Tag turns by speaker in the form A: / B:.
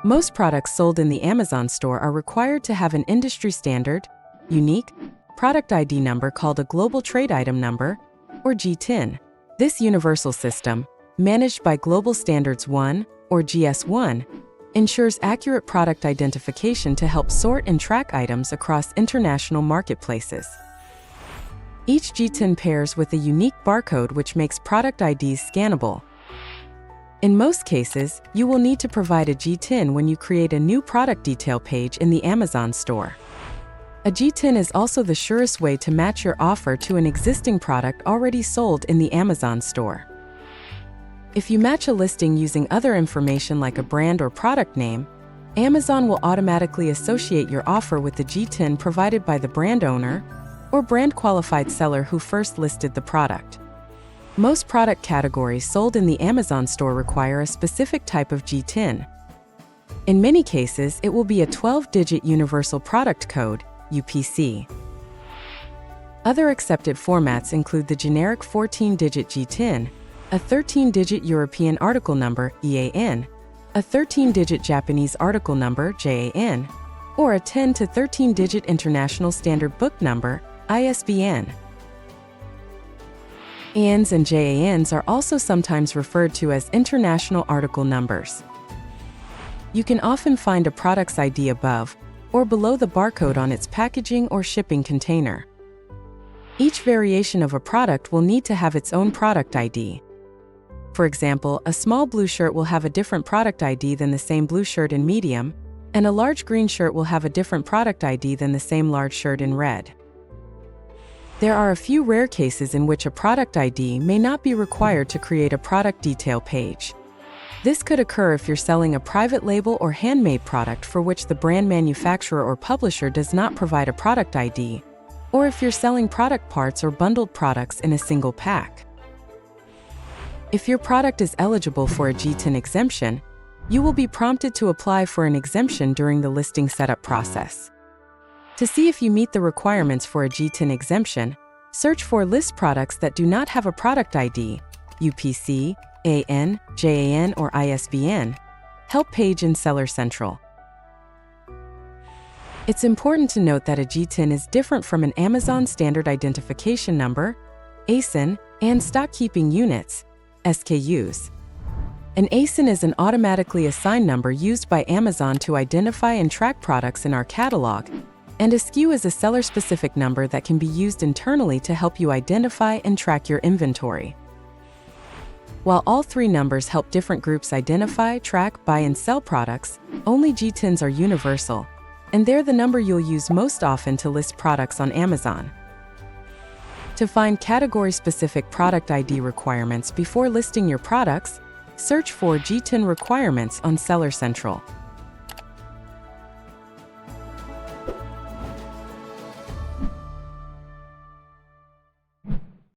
A: Most products sold in the Amazon store are required to have an industry standard, unique, product ID number called a Global Trade Item Number, or GTIN. This universal system, managed by Global Standards 1, or GS1, ensures accurate product identification to help sort and track items across international marketplaces. Each GTIN pairs with a unique barcode which makes product IDs scannable. In most cases, you will need to provide a GTIN when you create a new product detail page in the Amazon store. A GTIN is also the surest way to match your offer to an existing product already sold in the Amazon store. If you match a listing using other information like a brand or product name, Amazon will automatically associate your offer with the GTIN provided by the brand owner or brand-qualified seller who first listed the product. Most product categories sold in the Amazon store require a specific type of GTIN. In many cases, it will be a 12-digit Universal Product Code, UPC. Other accepted formats include the generic 14-digit GTIN, a 13-digit European Article Number, EAN, a 13-digit Japanese Article Number, JAN, or a 10 to 13-digit International Standard Book Number, ISBN. EANs and JANs are also sometimes referred to as International Article Numbers. You can often find a product's ID above or below the barcode on its packaging or shipping container. Each variation of a product will need to have its own product ID. For example, a small blue shirt will have a different product ID than the same blue shirt in medium, and a large green shirt will have a different product ID than the same large shirt in red. There are a few rare cases in which a product ID may not be required to create a product detail page. This could occur if you're selling a private label or handmade product for which the brand manufacturer or publisher does not provide a product ID, or if you're selling product parts or bundled products in a single pack. If your product is eligible for a GTIN exemption, you will be prompted to apply for an exemption during the listing setup process. To see if you meet the requirements for a GTIN exemption, search for list products that do not have a product ID, UPC, AN, JAN, or ISBN, help page in Seller Central. It's important to note that a GTIN is different from an Amazon Standard Identification Number, ASIN, and Stock Keeping Units, SKUs. An ASIN is an automatically assigned number used by Amazon to identify and track products in our catalog, and a SKU is a seller-specific number that can be used internally to help you identify and track your inventory. While all three numbers help different groups identify, track, buy, and sell products, only GTINs are universal, and they're the number you'll use most often to list products on Amazon. To find category-specific product ID requirements before listing your products, search for GTIN requirements on Seller Central.